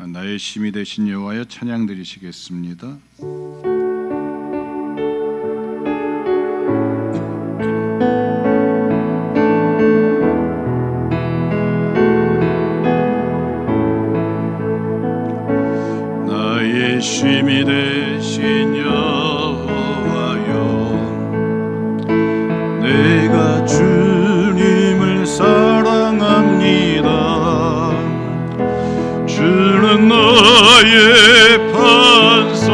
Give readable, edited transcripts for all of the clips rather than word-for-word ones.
나의 힘이 되신 여호와여 찬양 드리시겠습니다. 나의 힘이 되신 여호와여, 내가 주님을 사랑합니다. 주는 나의 반석이시며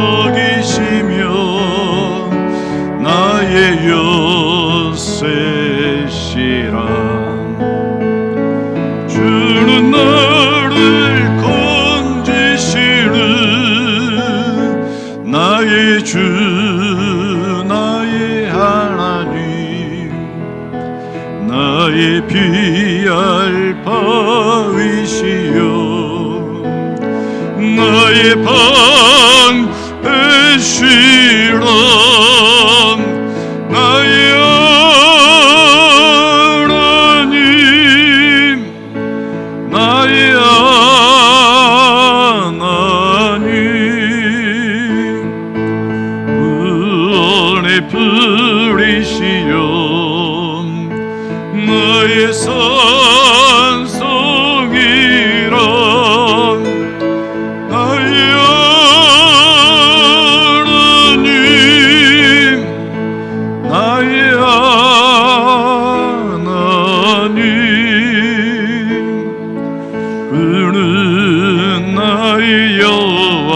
나의 요새시라. 주는 나를 건지시는 나의 주, 나의 하나님, 나의 피할 바위시여 나의 방패시라. 나의 하나님, 나의 하나님, 구원의 불이시여 나의 산성이라. 그는 나의 여호와,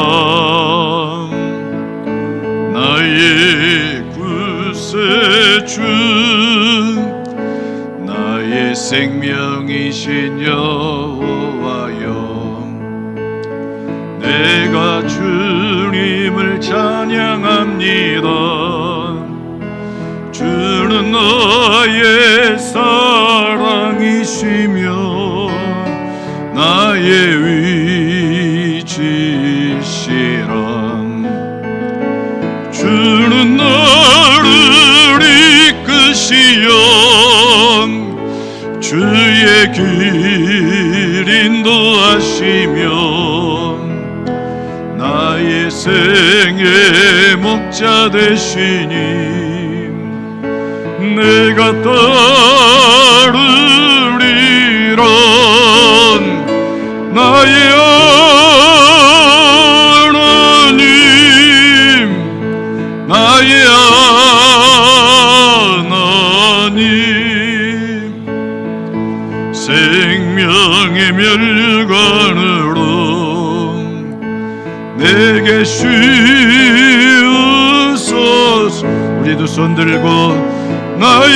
나의 구세주, 나의 생명이신 여호와여, 내가 주님을 찬양합니다. 주는 나의 사랑이시며 나의 위지시라. 주는 나를 이끄시어 주의 길 인도하시며 나의 생의 목자 되시니 내가 따르리라. 나의 하나님, 나의 하나님, 생명의 멸관으로 내게 쉬우소서. 우리 두 손 들고 나의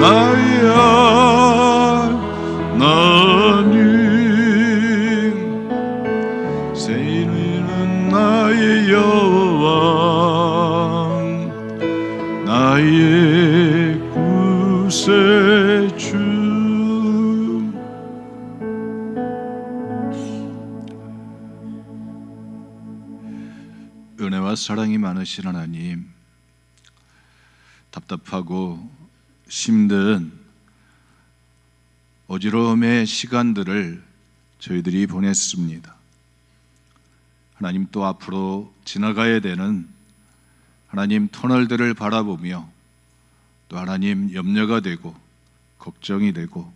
나의 하나님, 세이는 나의 여호와, 나의 구세주. 은혜와 사랑이 많으신 하나님, 답답하고 힘든 어지러움의 시간들을 저희들이 보냈습니다. 하나님, 또 앞으로 지나가야 되는 하나님 터널들을 바라보며 또 하나님 염려가 되고 걱정이 되고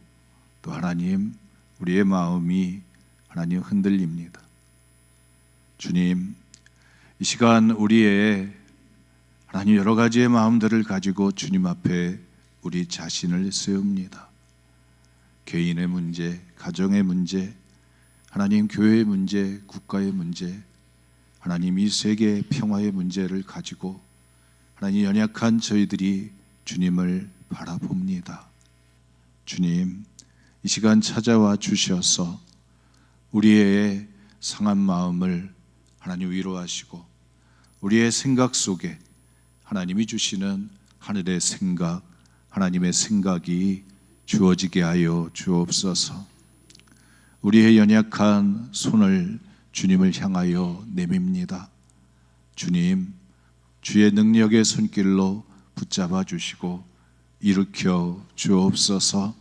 또 하나님 우리의 마음이 하나님 흔들립니다. 주님, 이 시간 우리의 하나님 여러 가지의 마음들을 가지고 주님 앞에 우리 자신을 세웁니다. 개인의 문제, 가정의 문제, 하나님 교회의 문제, 국가의 문제, 하나님 이 세계 평화의 문제를 가지고 하나님 연약한 저희들이 주님을 바라봅니다. 주님, 이 시간 찾아와 주셔서 우리의 상한 마음을 하나님 위로하시고 우리의 생각 속에 하나님이 주시는 하늘의 생각, 하나님의 생각이 주어지게 하여 주옵소서. 우리의 연약한 손을 주님을 향하여 내밉니다. 주님, 주의 능력의 손길로 붙잡아 주시고 일으켜 주옵소서.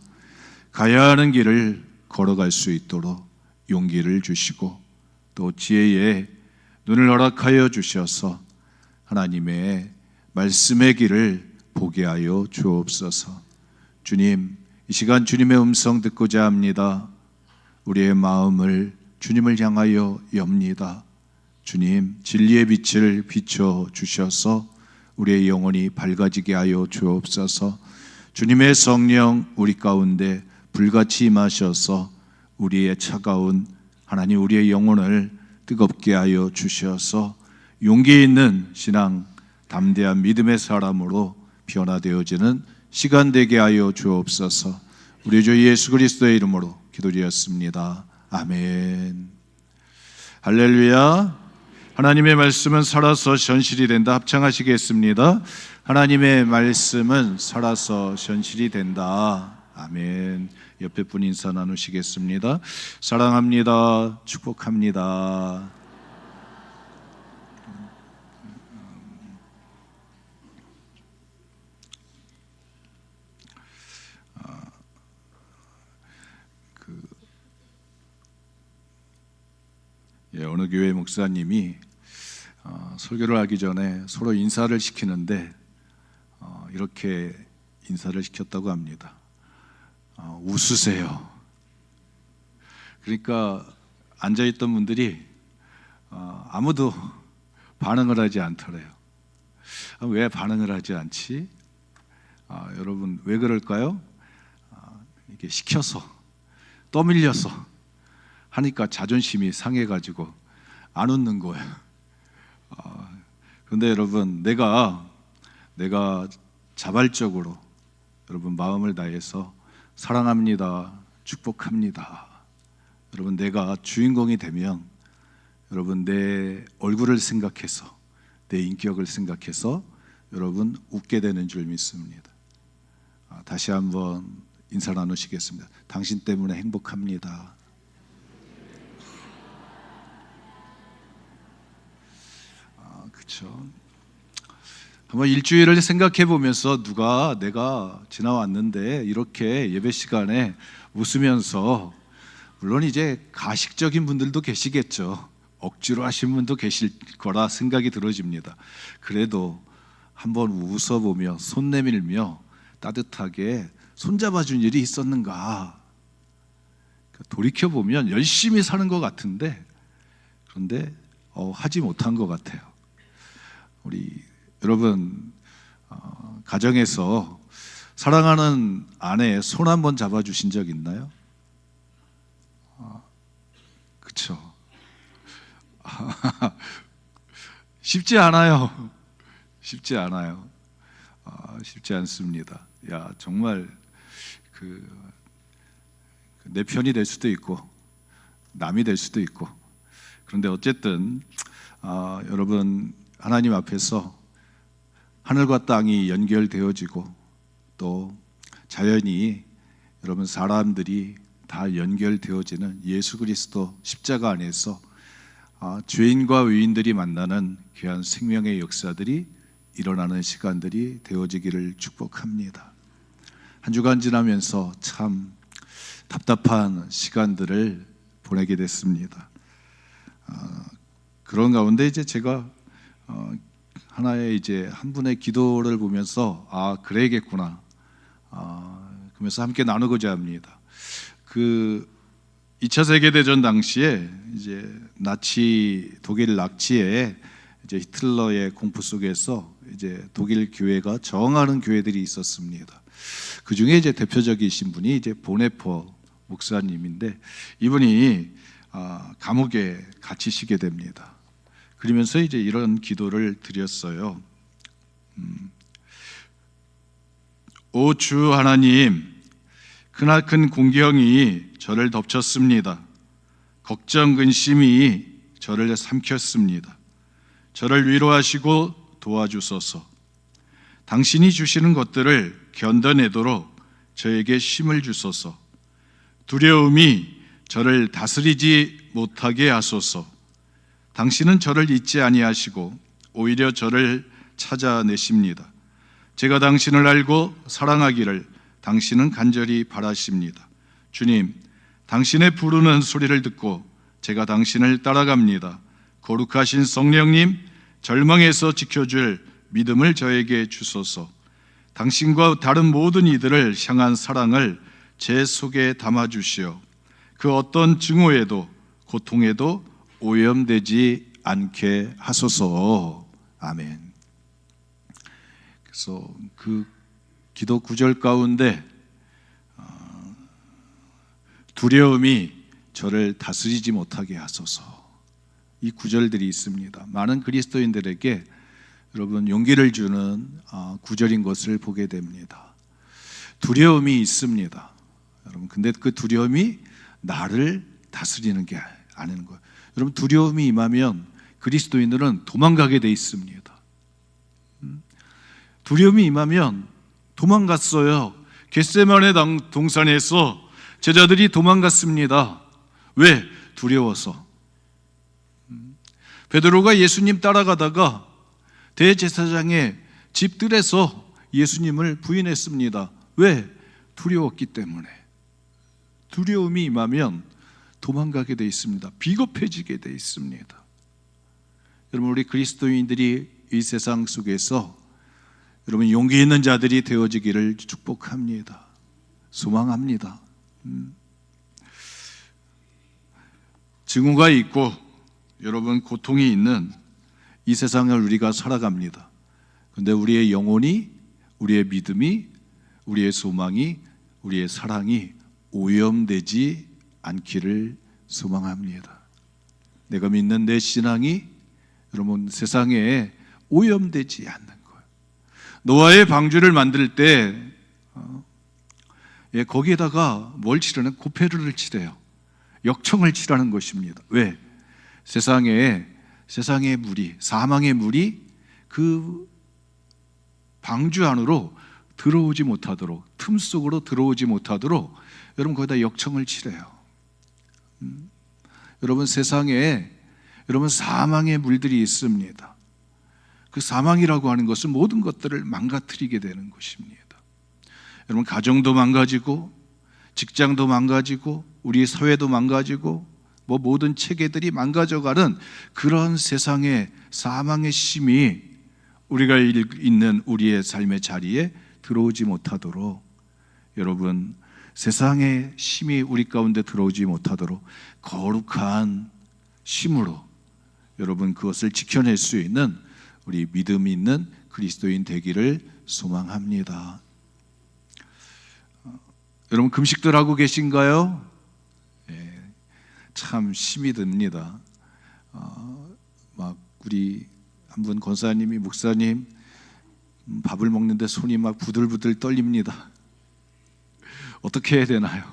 가야 하는 길을 걸어갈 수 있도록 용기를 주시고 또 지혜의 눈을 허락하여 주셔서 하나님의 말씀의 길을 보게 하여 주옵소서. 주님, 이 시간 주님의 음성 듣고자 합니다. 우리의 마음을 주님을 향하여 엽니다. 주님, 진리의 빛을 비춰 주셔서 우리의 영혼이 밝아지게 하여 주옵소서. 주님의 성령 우리 가운데 불같이 임하셔서 우리의 차가운 하나님 우리의 영혼을 뜨겁게 하여 주셔서 용기 있는 신앙, 담대한 믿음의 사람으로 변화되어지는 시간 되게 하여 주옵소서. 우리 주 예수 그리스도의 이름으로 기도드렸습니다. 아멘. 할렐루야. 하나님의 말씀은 살아서 현실이 된다. 합창하시겠습니다. 하나님의 말씀은 살아서 현실이 된다. 아멘. 옆에 분 인사 나누시겠습니다. 사랑합니다. 축복합니다. 어느 교회 목사님이 설교를 하기 전에 서로 인사를 시키는데 이렇게 인사를 시켰다고 합니다. 웃으세요. 그러니까 앉아있던 분들이 아무도 반응을 하지 않더래요. 왜 반응을 하지 않지? 여러분 왜 그럴까요? 이게 시켜서 떠밀려서 하니까 자존심이 상해가지고 안 웃는 거예요. 그런데 여러분 내가 자발적으로 여러분 마음을 다해서 사랑합니다, 축복합니다. 여러분 내가 주인공이 되면 여러분 내 얼굴을 생각해서 내 인격을 생각해서 여러분 웃게 되는 줄 믿습니다. 다시 한번 인사 나누시겠습니다. 당신 때문에 행복합니다. 그렇죠. 한번 일주일을 생각해 보면서 누가 내가 지나왔는데 이렇게 예배 시간에 웃으면서, 물론 이제 가식적인 분들도 계시겠죠. 억지로 하신 분도 계실 거라 생각이 들어집니다. 그래도 한번 웃어보며 손 내밀며 따뜻하게 손잡아준 일이 있었는가, 돌이켜보면 열심히 사는 것 같은데 그런데 하지 못한 것 같아요. 우리 여러분 가정에서 사랑하는 아내 손 한번 잡아주신 적 있나요? 그렇죠. 쉽지 않아요. 쉽지 않아요. 쉽지 않습니다. 야, 정말 내 편이 될 수도 있고 남이 될 수도 있고, 그런데 어쨌든 여러분 하나님 앞에서 하늘과 땅이 연결되어지고 또 자연이 여러분 사람들이 다 연결되어지는 예수 그리스도 십자가 안에서 죄인과 의인들이 만나는 귀한 생명의 역사들이 일어나는 시간들이 되어지기를 축복합니다. 한 주간 지나면서 참 답답한 시간들을 보내게 됐습니다. 그런 가운데 이제 제가 하나의 이제 한 분의 기도를 보면서 그래야겠구나 그러면서 함께 나누고자 합니다. 2차 세계대전 당시에 이제 독일 낙치에 이제 히틀러의 공포 속에서 이제 독일 교회가 저항하는 교회들이 있었습니다. 그 중에 이제 대표적이신 분이 이제 보네퍼 목사님인데, 이분이 감옥에 갇히시게 됩니다. 그러면서 이제 이런 기도를 드렸어요. 오 주 하나님, 크나큰 공경이 저를 덮쳤습니다. 걱정 근심이 저를 삼켰습니다. 저를 위로하시고 도와주소서. 당신이 주시는 것들을 견뎌내도록 저에게 힘을 주소서. 두려움이 저를 다스리지 못하게 하소서. 당신은 저를 잊지 아니하시고 오히려 저를 찾아내십니다. 제가 당신을 알고 사랑하기를 당신은 간절히 바라십니다. 주님, 당신의 부르는 소리를 듣고 제가 당신을 따라갑니다. 거룩하신 성령님, 절망에서 지켜줄 믿음을 저에게 주소서. 당신과 다른 모든 이들을 향한 사랑을 제 속에 담아주시어 그 어떤 증오에도 고통에도 오염되지 않게 하소서. 아멘. 그래서 그 기도 구절 가운데 두려움이 저를 다스리지 못하게 하소서, 이 구절들이 있습니다. 많은 그리스도인들에게 여러분 용기를 주는 구절인 것을 보게 됩니다. 두려움이 있습니다, 여러분. 근데 그 두려움이 나를 다스리는 게 아닌 거예요. 여러분, 두려움이 임하면 그리스도인들은 도망가게 돼 있습니다. 두려움이 임하면 도망갔어요. 겟세마네 동산에서 제자들이 도망갔습니다. 왜? 두려워서. 베드로가 예수님 따라가다가 대제사장의 집들에서 예수님을 부인했습니다. 왜? 두려웠기 때문에. 두려움이 임하면 도망가게 돼 있습니다. 비겁해지게 돼 있습니다. 여러분, 우리 그리스도인들이 이 세상 속에서 여러분 용기 있는 자들이 되어지기를 축복합니다. 소망합니다. 증오가 있고 여러분 고통이 있는 이 세상을 우리가 살아갑니다. 그런데 우리의 영혼이, 우리의 믿음이, 우리의 소망이, 우리의 사랑이 오염되지 않기를 소망합니다. 내가 믿는 내 신앙이 여러분 세상에 오염되지 않는 거예요. 노아의 방주를 만들 때 거기에다가 뭘 칠하는? 고페르를 칠해요. 역청을 칠하는 것입니다. 왜? 세상의 물이, 사망의 물이 그 방주 안으로 들어오지 못하도록, 틈 속으로 들어오지 못하도록 여러분 거기다 역청을 칠해요. 여러분 세상에 여러분 사망의 물들이 있습니다. 그 사망이라고 하는 것은 모든 것들을 망가뜨리게 되는 것입니다. 여러분 가정도 망가지고 직장도 망가지고 우리 사회도 망가지고 모든 체계들이 망가져가는 그런 세상의 사망의 심이 우리가 있는 우리의 삶의 자리에 들어오지 못하도록 여러분 세상의 심이 우리 가운데 들어오지 못하도록 거룩한 심으로 여러분 그것을 지켜낼 수 있는 우리 믿음이 있는 그리스도인 되기를 소망합니다. 여러분 금식들 하고 계신가요? 참 힘이 듭니다. 막 우리 한 분 권사님이 목사님 밥을 먹는데 손이 막 부들부들 떨립니다. 어떻게 해야 되나요?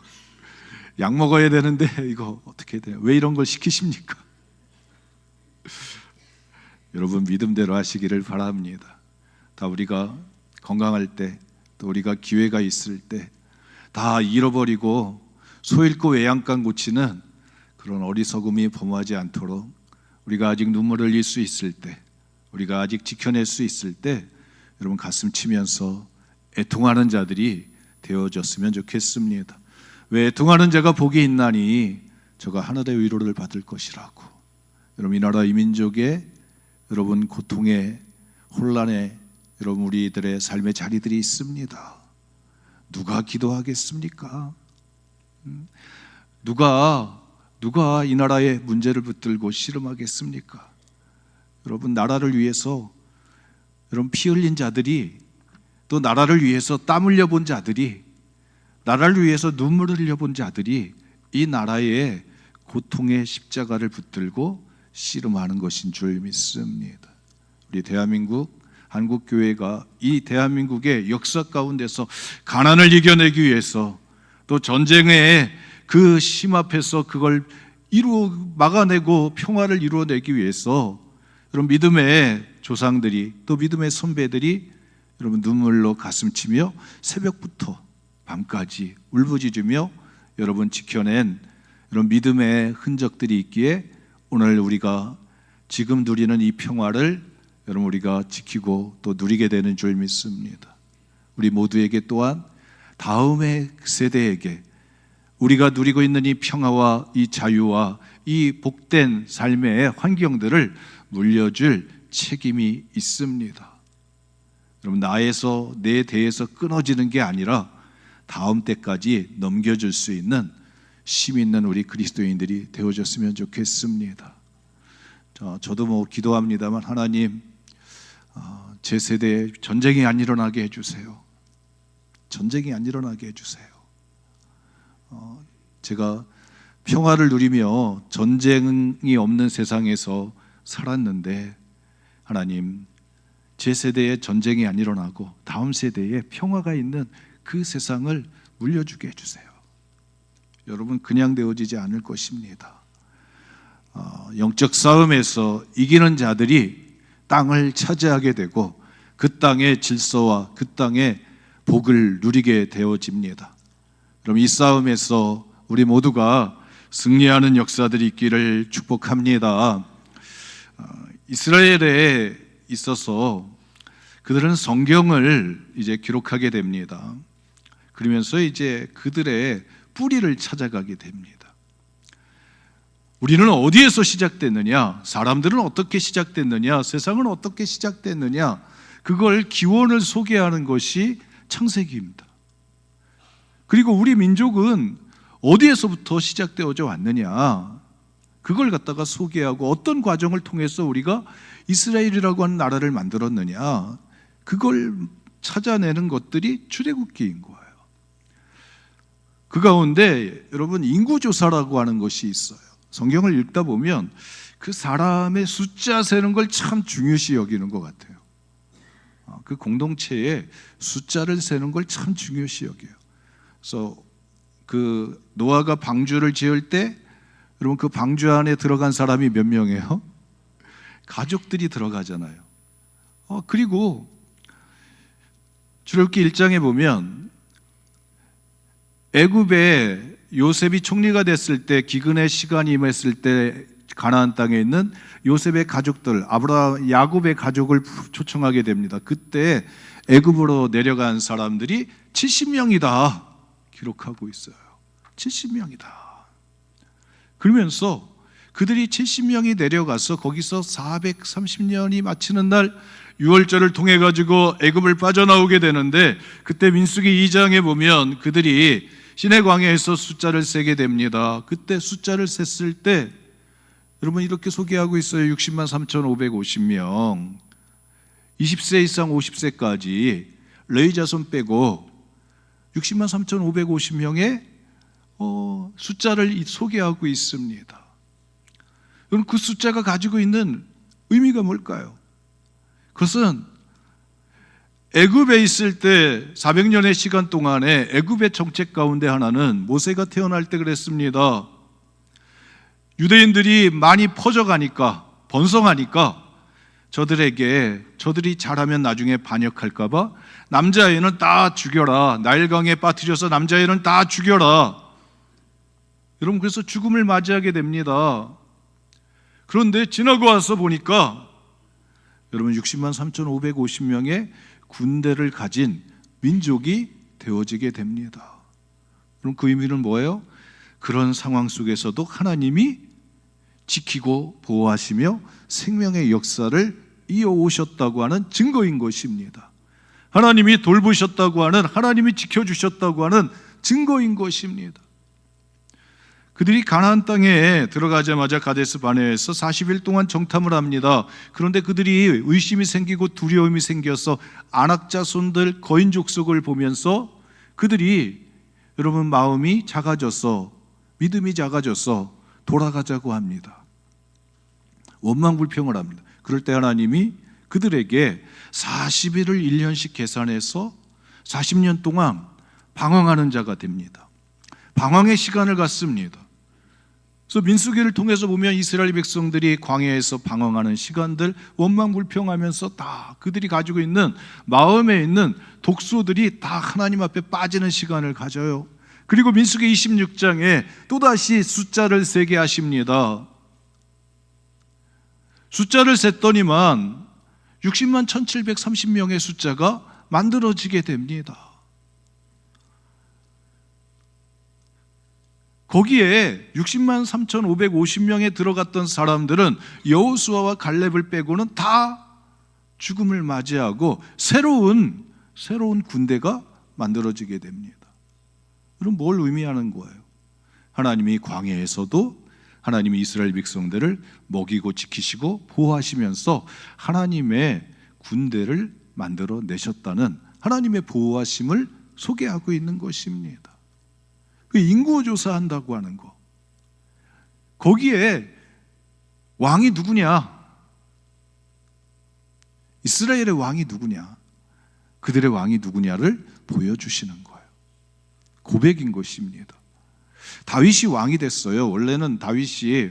약 먹어야 되는데 이거 어떻게 해야 되나요? 왜 이런 걸 시키십니까? 여러분 믿음대로 하시기를 바랍니다. 다 우리가 건강할 때, 또 우리가 기회가 있을 때 다 잃어버리고 소 잃고 외양간 고치는 그런 어리석음이 범하지 않도록 우리가 아직 눈물을 흘릴 수 있을 때, 우리가 아직 지켜낼 수 있을 때 여러분 가슴 치면서 애통하는 자들이 되어졌으면 좋겠습니다. 왜 애통하는 자가 복이 있나니 저가 하늘의 위로를 받을 것이라고. 여러분 이 나라 이 민족의 여러분 고통의 혼란에 여러분 우리들의 삶의 자리들이 있습니다. 누가 기도하겠습니까? 누가 이 나라의 문제를 붙들고 씨름하겠습니까? 여러분 나라를 위해서 여러분 피 흘린 자들이, 또 나라를 위해서 땀 흘려본 자들이, 나라를 위해서 눈물을 흘려본 자들이 이 나라의 고통의 십자가를 붙들고 씨름하는 것인 줄 믿습니다. 우리 대한민국 한국교회가 이 대한민국의 역사 가운데서 가난을 이겨내기 위해서, 또 전쟁의 그 심 앞에서 그걸 막아내고 평화를 이루어내기 위해서 여러분 믿음의 조상들이, 또 믿음의 선배들이 여러분 눈물로 가슴치며 새벽부터 밤까지 울부짖으며 여러분 지켜낸 이런 믿음의 흔적들이 있기에 오늘 우리가 지금 누리는 이 평화를 여러분 우리가 지키고 또 누리게 되는 줄 믿습니다. 우리 모두에게 또한 다음의 세대에게 우리가 누리고 있는 이 평화와 이 자유와 이 복된 삶의 환경들을 물려줄 책임이 있습니다. 여러분, 나에서 내 대에서 끊어지는 게 아니라 다음 때까지 넘겨줄 수 있는 힘 있는 우리 그리스도인들이 되어졌으면 좋겠습니다. 저도 기도합니다만, 하나님, 제 세대에 전쟁이 안 일어나게 해주세요. 전쟁이 안 일어나게 해주세요. 제가 평화를 누리며 전쟁이 없는 세상에서 살았는데, 하나님, 제 세대에 전쟁이 안 일어나고 다음 세대에 평화가 있는 그 세상을 물려주게 해주세요. 여러분, 그냥 되어지지 않을 것입니다. 영적 싸움에서 이기는 자들이 땅을 차지하게 되고 그 땅의 질서와 그 땅의 복을 누리게 되어집니다. 그럼 이 싸움에서 우리 모두가 승리하는 역사들이 있기를 축복합니다. 이스라엘에 있어서 그들은 성경을 이제 기록하게 됩니다. 그러면서 이제 그들의 뿌리를 찾아가게 됩니다. 우리는 어디에서 시작됐느냐? 사람들은 어떻게 시작됐느냐? 세상은 어떻게 시작됐느냐? 그걸 기원을 소개하는 것이 창세기입니다. 그리고 우리 민족은 어디에서부터 시작되어져 왔느냐? 그걸 갖다가 소개하고 어떤 과정을 통해서 우리가 이스라엘이라고 하는 나라를 만들었느냐? 그걸 찾아내는 것들이 출애굽기인 거예요. 그 가운데 여러분, 인구조사라고 하는 것이 있어요. 성경을 읽다 보면 그 사람의 숫자 세는 걸 참 중요시 여기는 것 같아요. 그 공동체의 숫자를 세는 걸 참 중요시 여겨요. 그래서 그 노아가 방주를 지을 때 여러분, 그 방주 안에 들어간 사람이 몇 명이에요? 가족들이 들어가잖아요. 그리고 출애굽기 1장에 보면 애굽에 요셉이 총리가 됐을 때, 기근의 시간이 임했을 때 가나안 땅에 있는 요셉의 가족들, 야곱의 가족을 초청하게 됩니다. 그때 애굽으로 내려간 사람들이 70명이다 기록하고 있어요. 70명이다. 그러면서 그들이 70명이 내려가서 거기서 430년이 마치는 날 유월절을 통해 가지고 애굽을 빠져나오게 되는데, 그때 민수기 2장에 보면 그들이 시내 광야에서 숫자를 세게 됩니다. 그때 숫자를 셌을 때 여러분, 이렇게 소개하고 있어요. 60만 3,550명, 20세 이상 50세까지 레위 자손 빼고 60만 3,550명의 숫자를 소개하고 있습니다. 여러분, 그 숫자가 가지고 있는 의미가 뭘까요? 그것은 애굽에 있을 때 400년의 시간 동안에 애굽의 정책 가운데 하나는 모세가 태어날 때 그랬습니다. 유대인들이 많이 퍼져가니까, 번성하니까 저들이 잘하면 나중에 반역할까 봐 남자애는 다 죽여라. 나일강에 빠뜨려서 남자애는 다 죽여라. 여러분, 그래서 죽음을 맞이하게 됩니다. 그런데 지나고 와서 보니까 여러분, 60만 3,550명의 군대를 가진 민족이 되어지게 됩니다. 그럼 그 의미는 뭐예요? 그런 상황 속에서도 하나님이 지키고 보호하시며 생명의 역사를 이어오셨다고 하는 증거인 것입니다. 하나님이 돌보셨다고 하는, 하나님이 지켜주셨다고 하는 증거인 것입니다. 그들이 가나안 땅에 들어가자마자 가데스 바네아에서 40일 동안 정탐을 합니다. 그런데 그들이 의심이 생기고 두려움이 생겨서 아낙 자손들 거인 족속을 보면서 그들이 여러분, 마음이 작아져서, 믿음이 작아져서 돌아가자고 합니다. 원망불평을 합니다. 그럴 때 하나님이 그들에게 40일을 1년씩 계산해서 40년 동안 방황하는 자가 됩니다. 방황의 시간을 갖습니다. 그래서 민수기를 통해서 보면 이스라엘 백성들이 광야에서 방황하는 시간들, 원망불평하면서 다 그들이 가지고 있는 마음에 있는 독소들이 다 하나님 앞에 빠지는 시간을 가져요. 그리고 민수기 26장에 또다시 숫자를 세게 하십니다. 숫자를 셌더니만 60만 1,730명의 숫자가 만들어지게 됩니다. 거기에 60만 3,550명에 들어갔던 사람들은 여호수아와 갈렙을 빼고는 다 죽음을 맞이하고 새로운 군대가 만들어지게 됩니다. 그럼 뭘 의미하는 거예요? 하나님이 광야에서도 하나님이 이스라엘 백성들을 먹이고 지키시고 보호하시면서 하나님의 군대를 만들어 내셨다는 하나님의 보호하심을 소개하고 있는 것입니다. 그 인구조사한다고 하는 거, 거기에 왕이 누구냐? 이스라엘의 왕이 누구냐? 그들의 왕이 누구냐를 보여주시는 거예요. 고백인 것입니다. 다윗이 왕이 됐어요. 원래는 다윗이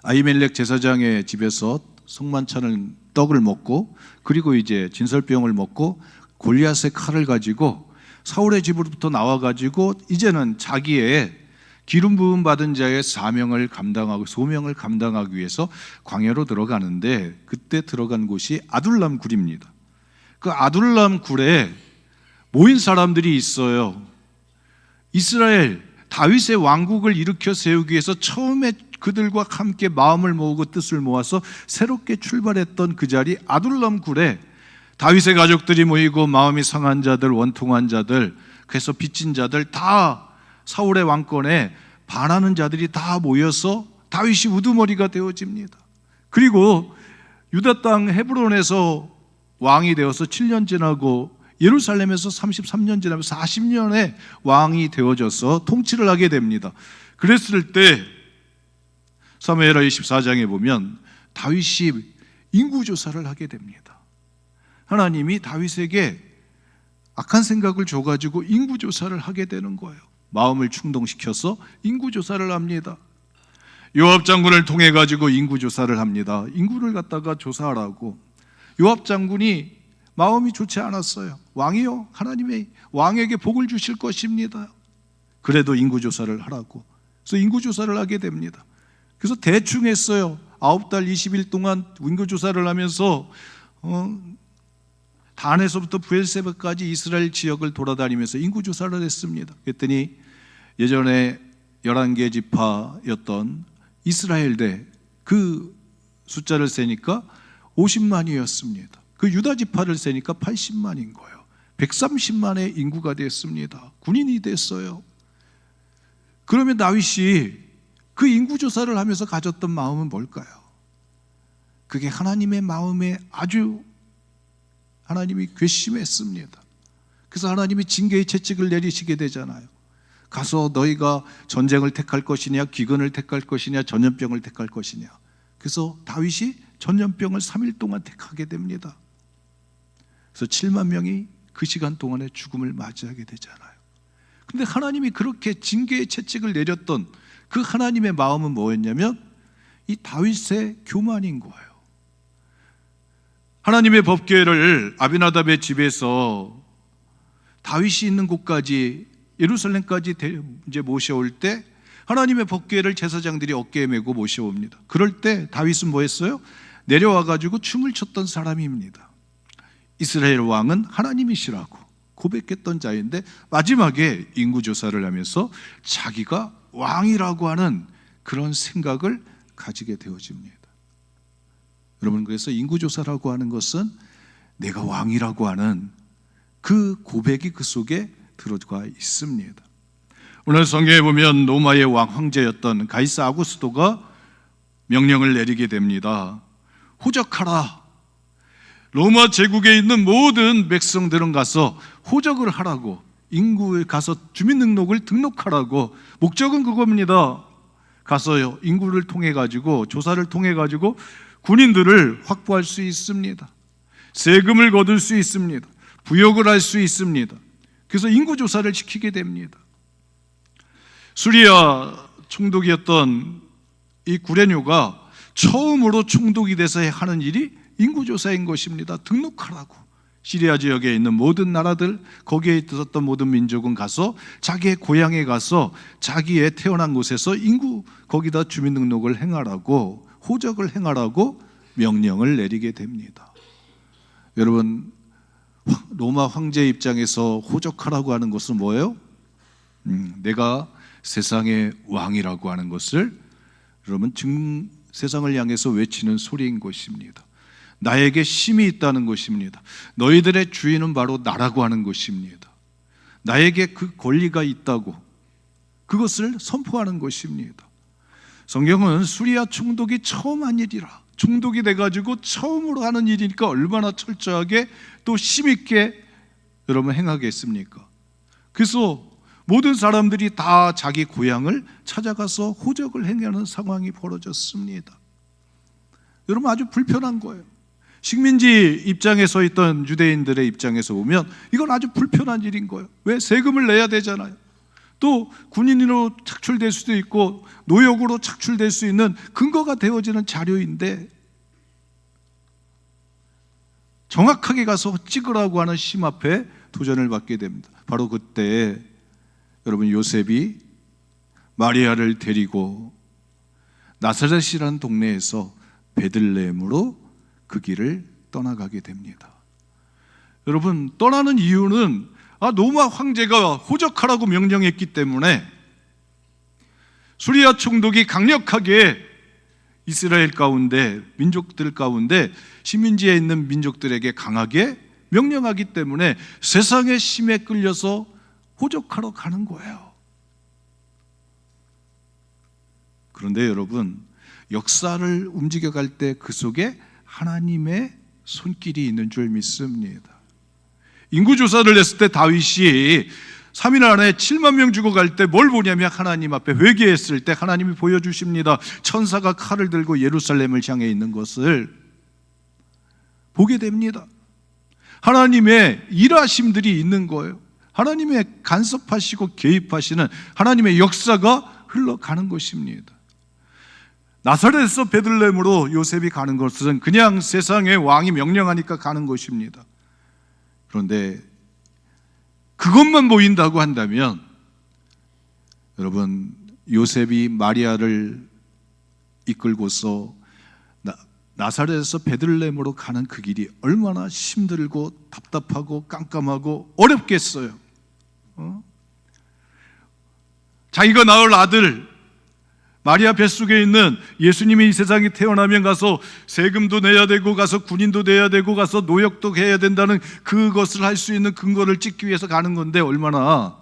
아히멜렉 제사장의 집에서 성만찬을 떡을 먹고, 그리고 이제 진설병을 먹고 골리앗의 칼을 가지고 사울의 집으로부터 나와가지고 이제는 자기의 기름 부음 받은 자의 사명을 감당하고 소명을 감당하기 위해서 광야로 들어가는데, 그때 들어간 곳이 아둘람 굴입니다. 그 아둘람 굴에 모인 사람들이 있어요. 이스라엘 다윗의 왕국을 일으켜 세우기 위해서 처음에 그들과 함께 마음을 모으고 뜻을 모아서 새롭게 출발했던 그 자리 아둘람 굴에 다윗의 가족들이 모이고 마음이 상한 자들, 원통한 자들, 그래서 빚진 자들, 다 사울의 왕권에 반하는 자들이 다 모여서 다윗이 우두머리가 되어집니다. 그리고 유다 땅 헤브론에서 왕이 되어서 7년 지나고 예루살렘에서 33년 지나면서 40년의 왕이 되어져서 통치를 하게 됩니다. 그랬을 때 사무엘하 24장에 보면 다윗이 인구조사를 하게 됩니다. 하나님이 다윗에게 악한 생각을 줘가지고 인구조사를 하게 되는 거예요. 마음을 충동시켜서 인구조사를 합니다. 요압 장군을 통해 가지고 인구조사를 합니다. 인구를 갖다가 조사하라고. 요압 장군이 마음이 좋지 않았어요. 왕이요, 하나님의 왕에게 복을 주실 것입니다. 그래도 인구조사를 하라고. 그래서 인구조사를 하게 됩니다. 그래서 대충 했어요. 9달 20일 동안 인구조사를 하면서 단에서부터 브엘세바까지 이스라엘 지역을 돌아다니면서 인구조사를 했습니다. 그랬더니 예전에 11개 지파였던 이스라엘대 그 숫자를 세니까 50만이었습니다. 그 유다 지파를 세니까 80만인 거예요. 130만의 인구가 됐습니다. 군인이 됐어요. 그러면 다윗이 그 인구조사를 하면서 가졌던 마음은 뭘까요? 그게 하나님의 마음에 아주 하나님이 괘씸했습니다. 그래서 하나님이 징계의 채찍을 내리시게 되잖아요. 가서 너희가 전쟁을 택할 것이냐, 기근을 택할 것이냐, 전염병을 택할 것이냐. 그래서 다윗이 전염병을 3일 동안 택하게 됩니다. 그래서 7만 명이 그 시간 동안에 죽음을 맞이하게 되잖아요. 근데 하나님이 그렇게 징계의 채찍을 내렸던 그 하나님의 마음은 뭐였냐면 이 다윗의 교만인 거예요. 하나님의 법궤를 아비나답의 집에서 다윗이 있는 곳까지 예루살렘까지 이제 모셔올 때 하나님의 법궤를 제사장들이 어깨에 메고 모셔옵니다. 그럴 때 다윗은 뭐 했어요? 내려와 가지고 춤을 췄던 사람입니다. 이스라엘 왕은 하나님이시라고 고백했던 자인데 마지막에 인구조사를 하면서 자기가 왕이라고 하는 그런 생각을 가지게 되어집니다. 여러분, 그래서 인구조사라고 하는 것은 내가 왕이라고 하는 그 고백이 그 속에 들어가 있습니다. 오늘 성경에 보면 로마의 황제였던 가이사 아구스토가 명령을 내리게 됩니다. 호적하라. 로마 제국에 있는 모든 백성들은 가서 호적을 하라고, 인구에 가서 주민등록을 등록하라고. 목적은 그겁니다. 가서요, 인구를 통해 가지고, 조사를 통해 가지고 군인들을 확보할 수 있습니다. 세금을 거둘 수 있습니다. 부역을 할 수 있습니다. 그래서 인구조사를 시키게 됩니다. 수리아 총독이었던 이 구레뇨가 처음으로 총독이 돼서 하는 일이 인구조사인 것입니다. 등록하라고. 시리아 지역에 있는 모든 나라들, 거기에 있었던 모든 민족은 가서 자기의 고향에 가서 자기의 태어난 곳에서 인구 거기다 주민등록을 행하라고, 호적을 행하라고 명령을 내리게 됩니다. 여러분, 로마 황제 입장에서 호적하라고 하는 것은 뭐예요? 내가 세상의 왕이라고 하는 것을 여러분 세상을 향해서 외치는 소리인 것입니다. 나에게 힘이 있다는 것입니다. 너희들의 주인은 바로 나라고 하는 것입니다. 나에게 그 권리가 있다고 그것을 선포하는 것입니다. 성경은 수리아 총독이 처음 한 일이라, 총독이 돼가지고 처음으로 하는 일이니까 얼마나 철저하게 또 힘있게 여러분 행하겠습니까? 그래서 모든 사람들이 다 자기 고향을 찾아가서 호적을 행하는 상황이 벌어졌습니다. 여러분 아주 불편한 거예요. 식민지 입장에 서 있던 유대인들의 입장에서 보면 이건 아주 불편한 일인 거예요. 왜? 세금을 내야 되잖아요. 또 군인으로 착출될 수도 있고 노역으로 착출될 수 있는 근거가 되어지는 자료인데 정확하게 가서 찍으라고 하는 심 앞에 도전을 받게 됩니다. 바로 그때 여러분 요셉이 마리아를 데리고 나사렛이라는 동네에서 베들레헴으로 그 길을 떠나가게 됩니다. 여러분 떠나는 이유는 노마 황제가 호적하라고 명령했기 때문에 수리아 총독이 강력하게 이스라엘 가운데 민족들 가운데 식민지에 있는 민족들에게 강하게 명령하기 때문에 세상의 힘에 끌려서 호적하러 가는 거예요. 그런데 여러분 역사를 움직여갈 때 그 속에 하나님의 손길이 있는 줄 믿습니다. 인구조사를 했을 때 다윗이 3일 안에 7만 명 죽어갈 때 뭘 보냐면 하나님 앞에 회개했을 때 하나님이 보여주십니다. 천사가 칼을 들고 예루살렘을 향해 있는 것을 보게 됩니다. 하나님의 일하심들이 있는 거예요. 하나님의 간섭하시고 개입하시는 하나님의 역사가 흘러가는 것입니다. 나사렛에서 베들레헴으로 요셉이 가는 것은 그냥 세상의 왕이 명령하니까 가는 것입니다. 그런데 그것만 보인다고 한다면 여러분 요셉이 마리아를 이끌고서 나사렛에서 베들레헴으로 가는 그 길이 얼마나 힘들고 답답하고 깜깜하고 어렵겠어요. 자기가 낳을 아들 마리아 뱃속에 있는 예수님이 이 세상에 태어나면 가서 세금도 내야 되고 가서 군인도 내야 되고 가서 노역도 해야 된다는 그것을 할 수 있는 근거를 찍기 위해서 가는 건데 얼마나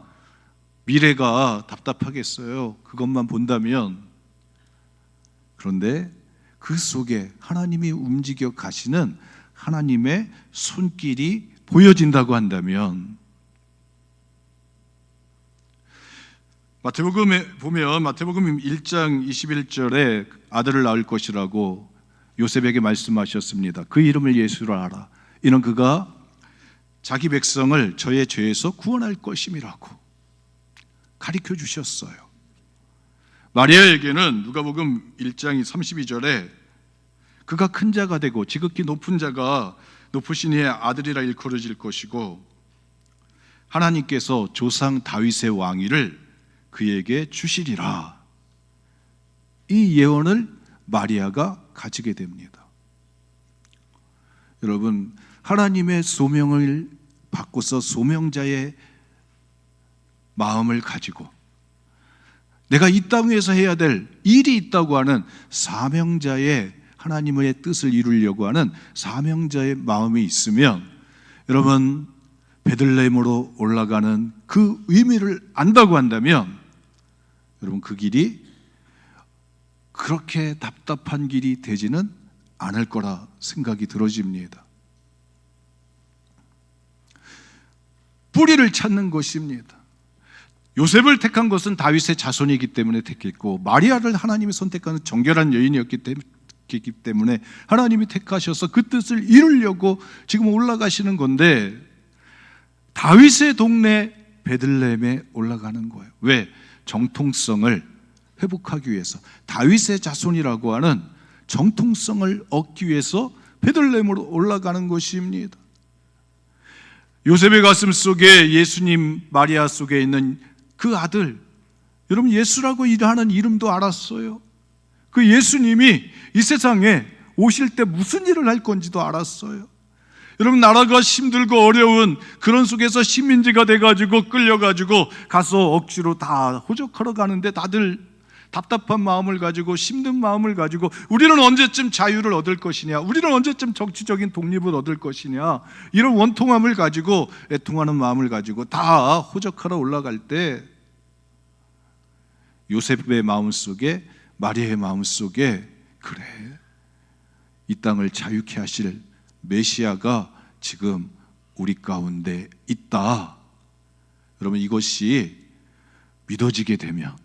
미래가 답답하겠어요. 그것만 본다면. 그런데 그 속에 하나님이 움직여 가시는 하나님의 손길이 보여진다고 한다면 마태복음에 보면 마태복음 1장 21절에 아들을 낳을 것이라고 요셉에게 말씀하셨습니다. 그 이름을 예수라 하라. 이는 그가 자기 백성을 저의 죄에서 구원할 것임이라고 가르쳐 주셨어요. 마리아에게는 누가복음 1장 32절에 그가 큰 자가 되고 지극히 높은 자가 높으신 이의 아들이라 일컬어질 것이고 하나님께서 조상 다윗의 왕위를 그에게 주시리라. 이 예언을 마리아가 가지게 됩니다. 여러분 하나님의 소명을 받고서 소명자의 마음을 가지고 내가 이 땅에서 해야 될 일이 있다고 하는 사명자의 하나님의 뜻을 이루려고 하는 사명자의 마음이 있으면 여러분 베들레헴으로 올라가는 그 의미를 안다고 한다면 여러분 그 길이 그렇게 답답한 길이 되지는 않을 거라 생각이 들어집니다. 뿌리를 찾는 것입니다. 요셉을 택한 것은 다윗의 자손이기 때문에 택했고 마리아를 하나님이 선택하는 정결한 여인이었기 때문에 하나님이 택하셔서 그 뜻을 이루려고 지금 올라가시는 건데 다윗의 동네 베들레헴에 올라가는 거예요. 왜? 정통성을 회복하기 위해서 다윗의 자손이라고 하는 정통성을 얻기 위해서 베들레헴으로 올라가는 것입니다. 요셉의 가슴 속에 예수님 마리아 속에 있는 그 아들 여러분 예수라고 하는 이름도 알았어요. 그 예수님이 이 세상에 오실 때 무슨 일을 할 건지도 알았어요. 여러분, 나라가 힘들고 어려운 그런 속에서 식민지가 돼가지고 끌려가지고 가서 억지로 다 호적하러 가는데 다들 답답한 마음을 가지고 힘든 마음을 가지고 우리는 언제쯤 자유를 얻을 것이냐, 우리는 언제쯤 정치적인 독립을 얻을 것이냐, 이런 원통함을 가지고 애통하는 마음을 가지고 다 호적하러 올라갈 때 요셉의 마음속에, 마리아의 마음속에, 그래, 이 땅을 자유케 하실 메시아가 지금 우리 가운데 있다. 여러분, 이것이 믿어지게 되면,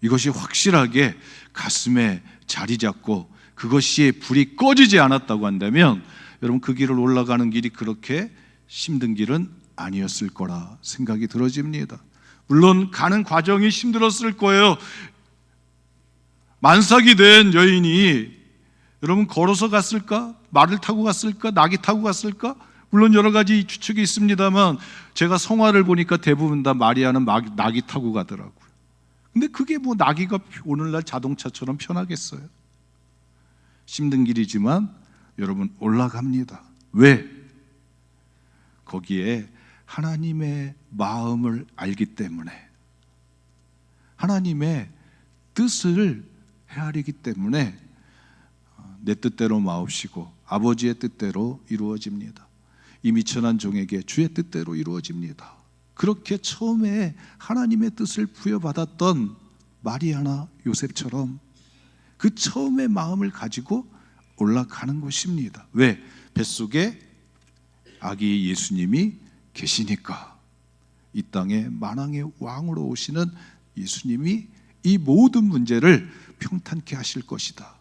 이것이 확실하게 가슴에 자리 잡고 그것이 불이 꺼지지 않았다고 한다면, 여러분, 그 길을 올라가는 길이 그렇게 힘든 길은 아니었을 거라 생각이 들어집니다. 물론 가는 과정이 힘들었을 거예요. 만삭이 된 여인이 여러분 걸어서 갔을까? 말을 타고 갔을까? 낙이 타고 갔을까? 물론 여러 가지 추측이 있습니다만 제가 성화를 보니까 대부분 다 마리아는 낙이 타고 가더라고요. 근데 그게 뭐 낙이가 오늘날 자동차처럼 편하겠어요? 힘든 길이지만 여러분 올라갑니다. 왜? 거기에 하나님의 마음을 알기 때문에, 하나님의 뜻을 헤아리기 때문에 내 뜻대로 마옵시고 아버지의 뜻대로 이루어집니다. 이 미천한 종에게 주의 뜻대로 이루어집니다. 그렇게 처음에 하나님의 뜻을 부여받았던 마리아나 요셉처럼 그 처음의 마음을 가지고 올라가는 것입니다. 왜? 뱃속에 아기 예수님이 계시니까. 이 땅에 만왕의 왕으로 오시는 예수님이 이 모든 문제를 평탄케 하실 것이다.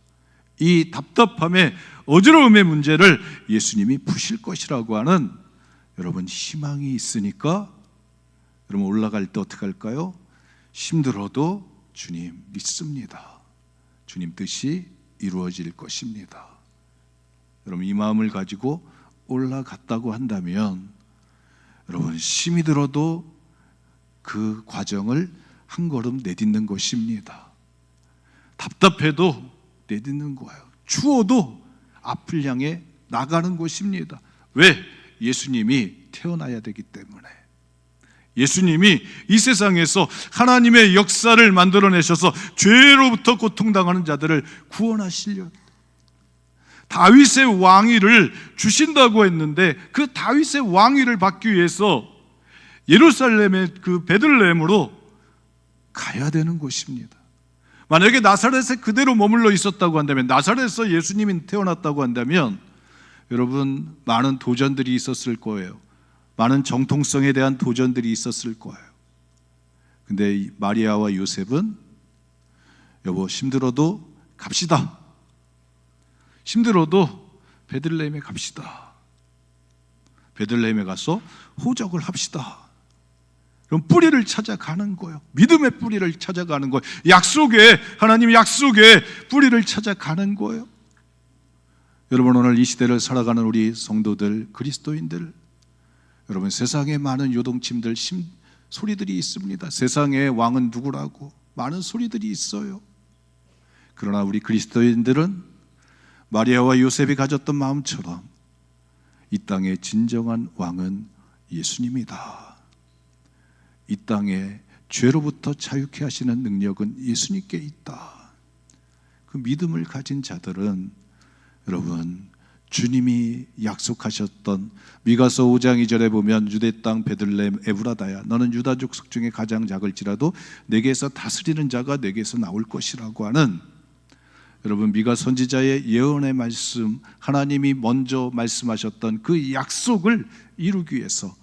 이 답답함의 어지러움의 문제를 예수님이 푸실 것이라고 하는 여러분 희망이 있으니까 여러분 올라갈 때 어떻게 할까요? 힘들어도 주님 믿습니다. 주님 뜻이 이루어질 것입니다. 여러분 이 마음을 가지고 올라갔다고 한다면 여러분 힘이 들어도 그 과정을 한 걸음 내딛는 것입니다. 답답해도 내딛는 거예요. 추워도 앞을 향해 나가는 것입니다. 왜? 예수님이 태어나야 되기 때문에. 예수님이 이 세상에서 하나님의 역사를 만들어내셔서 죄로부터 고통당하는 자들을 구원하시려 다윗의 왕위를 주신다고 했는데 그 다윗의 왕위를 받기 위해서 예루살렘의 그 베들레헴으로 가야 되는 것입니다. 만약에 나사렛에 그대로 머물러 있었다고 한다면, 나사렛에서 예수님이 태어났다고 한다면 여러분 많은 도전들이 있었을 거예요. 많은 정통성에 대한 도전들이 있었을 거예요. 근데 마리아와 요셉은 여보 힘들어도 갑시다. 힘들어도 베들레헴에 갑시다. 베들레헴에 가서 호적을 합시다. 그럼 뿌리를 찾아가는 거예요. 믿음의 뿌리를 찾아가는 거예요. 약속의, 하나님 약속의 뿌리를 찾아가는 거예요. 여러분 오늘 이 시대를 살아가는 우리 성도들, 그리스도인들, 여러분 세상에 많은 요동침들, 소리들이 있습니다. 세상의 왕은 누구라고 많은 소리들이 있어요. 그러나 우리 그리스도인들은 마리아와 요셉이 가졌던 마음처럼 이 땅의 진정한 왕은 예수님이다. 이 땅에 죄로부터 자유케 하시는 능력은 예수님께 있다. 그 믿음을 가진 자들은 여러분 주님이 약속하셨던 미가서 5장 2절에 보면 유대 땅 베들레헴 에브라다야 너는 유다 족속 중에 가장 작을지라도 내게서 다스리는 자가 내게서 나올 것이라고 하는 여러분 미가 선지자의 예언의 말씀, 하나님이 먼저 말씀하셨던 그 약속을 이루기 위해서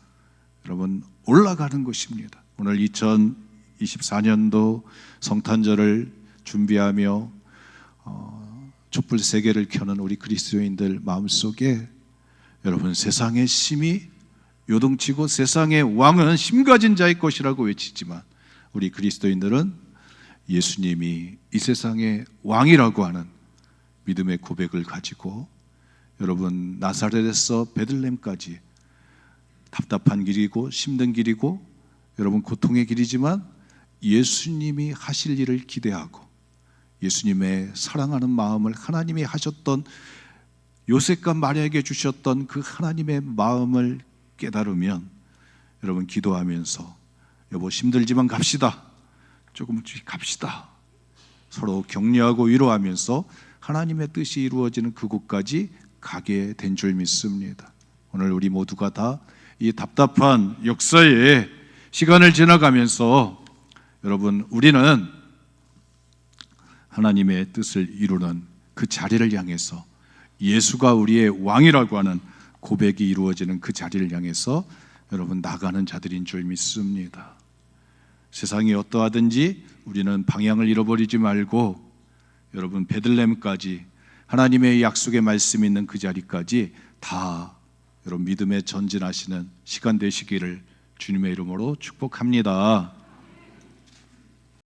여러분 올라가는 것입니다. 오늘 2024년도 성탄절을 준비하며 촛불 3개를 켜는 우리 그리스도인들 마음속에 여러분 세상의 힘이 요동치고 세상의 왕은 힘 가진 자의 것이라고 외치지만 우리 그리스도인들은 예수님이 이 세상의 왕이라고 하는 믿음의 고백을 가지고 여러분 나사렛에서 베들레헴까지 답답한 길이고 힘든 길이고 여러분 고통의 길이지만 예수님이 하실 일을 기대하고 예수님의 사랑하는 마음을 하나님이 하셨던 요셉과 마리아에게 주셨던 그 하나님의 마음을 깨달으면 여러분 기도하면서 여보 힘들지만 갑시다, 조금씩 갑시다, 서로 격려하고 위로하면서 하나님의 뜻이 이루어지는 그곳까지 가게 된 줄 믿습니다. 오늘 우리 모두가 다 이 답답한 역사에 시간을 지나가면서 여러분 우리는 하나님의 뜻을 이루는 그 자리를 향해서, 예수가 우리의 왕이라고 하는 고백이 이루어지는 그 자리를 향해서 여러분 나가는 자들인 줄 믿습니다. 세상이 어떠하든지 우리는 방향을 잃어버리지 말고 여러분 베들레헴까지, 하나님의 약속의 말씀이 있는 그 자리까지 다 여러분 믿음에 전진하시는 시간 되시기를 주님의 이름으로 축복합니다.